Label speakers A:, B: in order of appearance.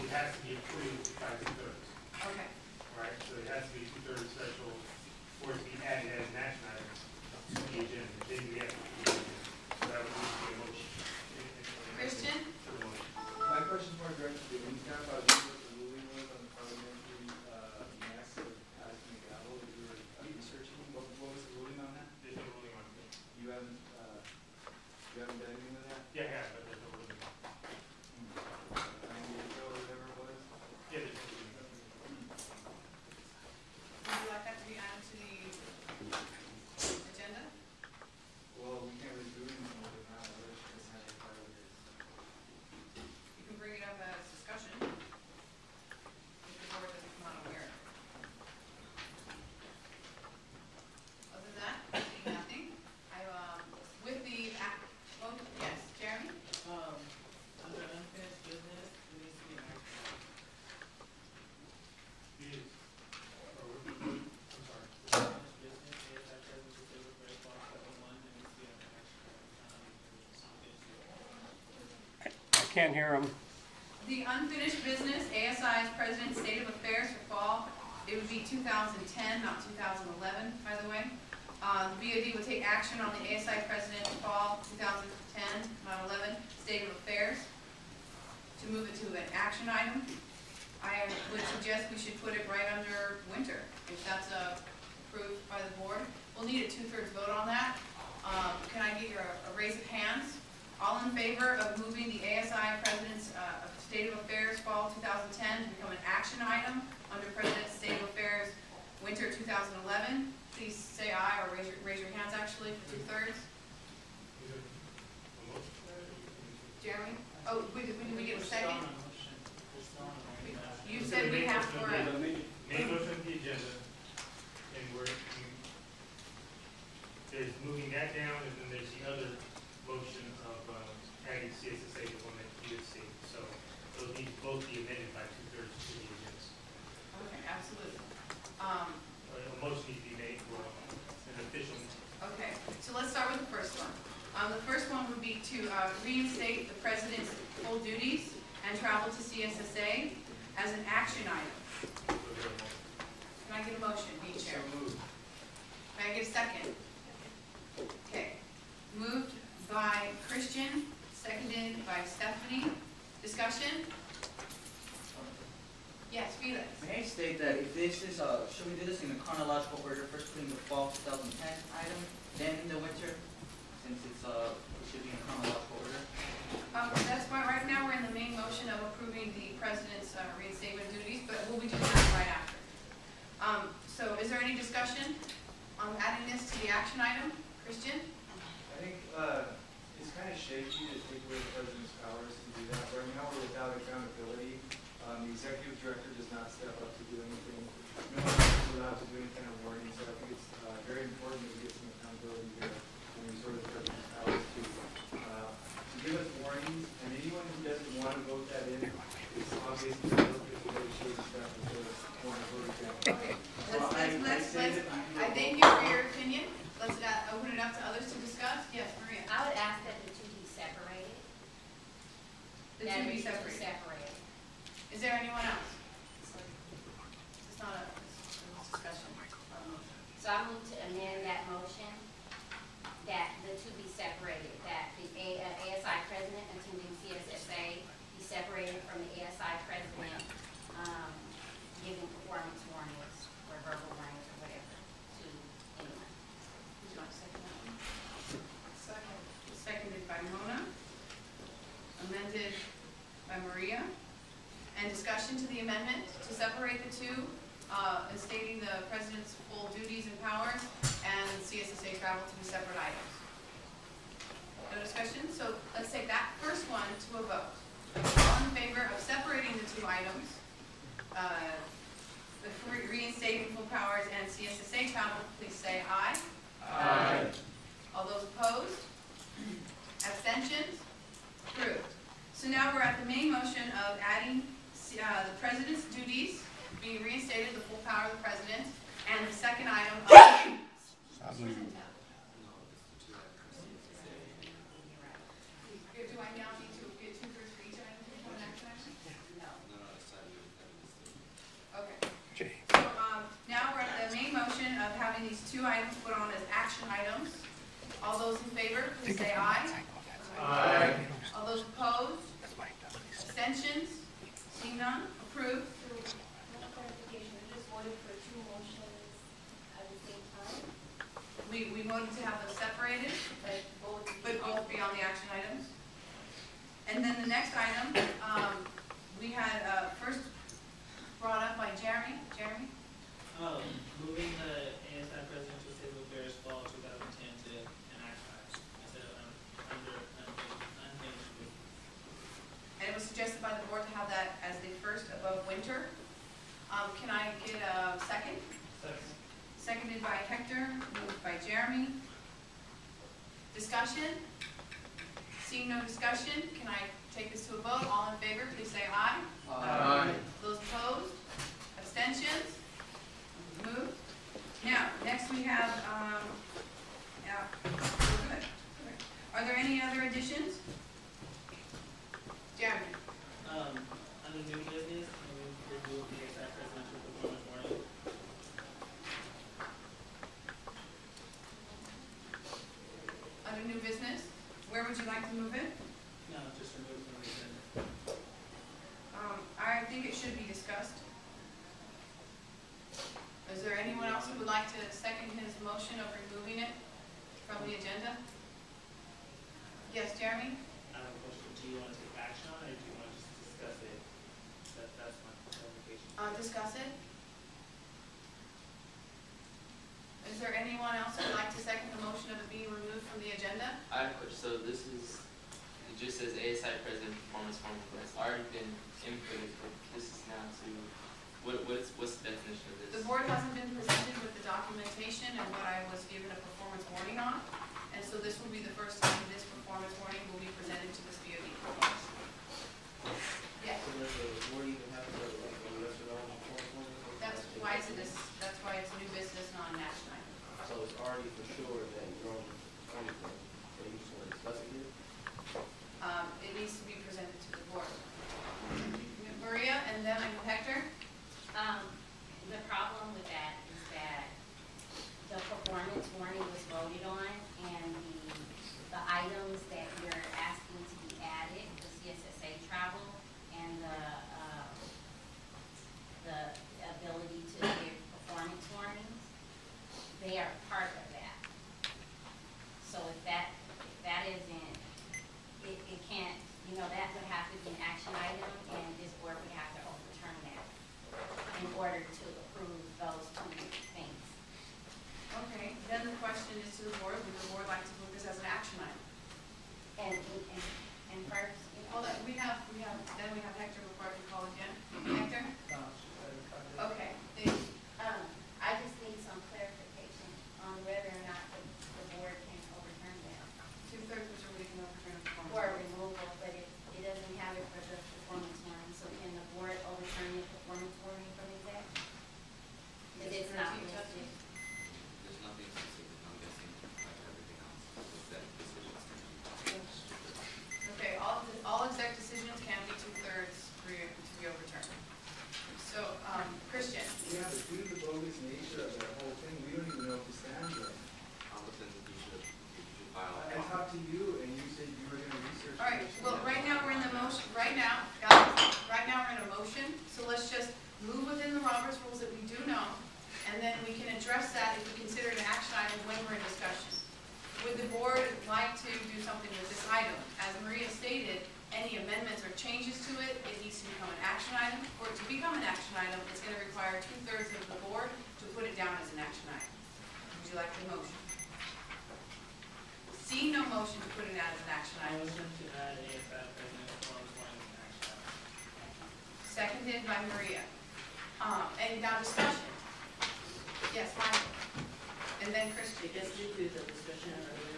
A: it has to be approved by 2/3.
B: Okay.
A: Right, so it has to be 2/3 threshold for it to be added as an action item to the agenda. Then we have to approve it. So that would need to be a motion.
B: Christian?
A: To the motion.
C: My question is more directed to the staff. I was what the ruling was on the parliamentary mess of ASI that you were researching. What was the ruling on that?
A: There's no ruling on it.
C: You haven't done anything with that?
A: Yeah, yeah, but there's no ruling on it.
C: 9 years ago or whatever it was?
A: Yeah, there's no ruling on it.
B: Would you like that to be added to the agenda?
C: Well, we can't really do anything with it now. We're just having a part of it.
B: You can bring it up as discussion if the board doesn't come out aware. Other than that, seeing nothing. With the yes, Jeremy?
D: Under unfinished business, there needs to be an action.
A: Yes. I'm sorry.
D: Unfinished business, ASI present to table for response level 1, there needs to be an action.
E: I can't hear him.
B: The unfinished business, ASI's President's State of Affairs for fall, it would be 2010, not 2011, by the way. The BOD would take action on the ASI President Fall 2010, not 11, State of Affairs to move it to an action item. I would suggest we should put it right under winter, if that's approved by the board. We'll need a 2/3 vote on that. Can I get a raise of hands? All in favor of moving the ASI President's State of Affairs Fall 2010 to become an action item under President's State of Affairs Winter 2011? Please say aye or raise your hands actually for 2/3. Jeremy? Oh, did we get a second? You said we have for
A: Main motion of the agenda, and there's moving that down, and then there's the other motion of adding CSSA, the one that you had seen. So those need to both be amended by 2/3 to the agenda.
B: Okay, absolutely.
A: A motion needs to be made for an official.
B: Okay, so let's start with the first one. The first one would be to reinstate the President's full duties and travel to CSSA as an action item. Can I get a motion, Vice Chair?
C: So moved.
B: Can I get a second? Okay. Moved by Christian, seconded by Stephanie. Discussion? Yes, Felix.
F: May I state that if this is, should we do this in a chronological order, first putting the fall 2010 item, then in the winter, since it should be in chronological order?
B: That's fine. Right now we're in the main motion of approving the President's reinstatement duties, but we'll be doing that right after. So is there any discussion on adding this to the action item? Christian?
C: I think it's kind of shaky to take away the president's powers to do that. Right now, we're without accountability. The executive director does not step up to do anything. No one is allowed to do any kind of warning. So I think it's very important that we get some accountability here when we sort of the president's powers to give us warnings. And anyone who doesn't want to vote that in, it's obviously look at the way she stuff and sort of want to vote again.
B: I thank you for your opinion. Let's open it up to others to discuss. Yes, Maria.
G: I would ask that the two be separated.
B: The two be separated. Is there anyone else? It's not a discussion.
G: So I move to amend that motion, that the two be separated, that the ASI president attending CSSA be separated from the ASI president giving performance warnings or verbal warnings or whatever to anyone.
B: Would you like to second that one? Second. Seconded by Mona. Amended by Maria. And discussion to the amendment to separate the two, and stating the President's full duties and powers and CSSA travel to be separate items. No discussion? So let's take that first one to a vote. All in favor of separating the two items, the reinstating full powers and CSSA travel, please say aye.
A: Aye.
B: All those opposed? Abstentions? Approved. So now we're at the main motion of adding the President's duties, being reinstated, the full power of the President, and the second item of... Do I now need to get 2/3 for each item to become an action item?
G: No.
B: All those in favor, please say aye.
A: Aye.
B: All those opposed? Abstentions? Seeing none? Approved.
E: So, one clarification, we just voted for two motions at the same time,
B: We voted to have them separated, but both be on the action items. And then the next item, we had first brought up by Jeremy. Jeremy?
D: Moving the ASI presidential state of affairs fall 2010 to an action item instead of under unfinished business.
B: And it was suggested by the board to have that as the first above winter. Can I get a second?
A: Second.
B: Seconded by Hector, moved by Jeremy. Discussion? Seeing no discussion, can I take this to a vote? All in favor, please say aye.
A: Aye.
B: Those opposed? Abstentions? Moved. Now, next we have, we're good. Are there any other additions? Jeremy?
D: Under new business, we remove the ASI presidential performance warning.
B: Under new business, where would you like to move it?
D: No, just remove from the agenda.
B: I think it should be discussed. Is there anyone else who would like to second his motion of removing it from the agenda? Yes, Jeremy?
D: I have a question. Do you want to take action on it, or do you want to just discuss it? That's my clarification.
B: Discuss it. Is there anyone else who would like to second the motion of it being removed from the agenda?
H: I have a question. So this is, it just says ASI president performance formula. It's already been inputted, but this is now to, what's the definition of this?
B: The board hasn't been presented with the documentation and what I was given a performance warning on, and so this will be the first time this performance warning will be presented to this BOD. Yes,
I: So does the board even have to, like, a lesser on the form?
B: that's why it's a new business, not an action item.
I: So it's already for sure that you're on the form, so you just want to discuss it here?
B: It needs to be presented to the board. Maria, and then Hector?
G: The problem with that is that the performance warning was voted on, and the items that you're asking to be added, the CSSA travel and the ability to give performance warnings, they are part of that. So if that isn't, it can't, that would have to be an action item, and this board would have to overturn that in order to approve those two things.
B: Okay, then the question is to the board, would the board like to move this as an action item?
G: And first,
B: Hold on, we have Hector before I can call again. Hector? Okay,
G: I just need some clarification on whether or not the board can overturn that.
B: 2/3 majority can overturn a performance.
G: Or removal, but it doesn't have it for the performance warning, so can the board overturn the performance warning from its action? Because it's not listed.
H: There's nothing specific, I'm guessing, like everything else, with that decisions can be.
B: Okay, all exec decisions can be 2/3 to be overturned. So, Christian?
C: Yeah, but due to the bogus nature of that whole thing, we don't even know if it stands right.
H: But then you should file.
C: I talked to you and you said you were gonna research.
B: All right,
C: this.
B: well, right now we're in the motion, right now, guys, right now we're in a motion, so let's just move within the Roberts rules that we do know, and then we can address that if we consider it an action item when we're in discussion. Would the board like to do something with this item? As Maria stated, any amendments or changes to it, it needs to become an action item. For it to become an action item, it's gonna require 2/3 of the board to put it down as an action item. Would you like the motion? Seeing no motion to put it out as an action item.
D: Motion to add ASI president performance warning as an action item.
B: Seconded by Maria. And now discussion. Yes, Michael. And then Christian.
J: Just due to the discussion earlier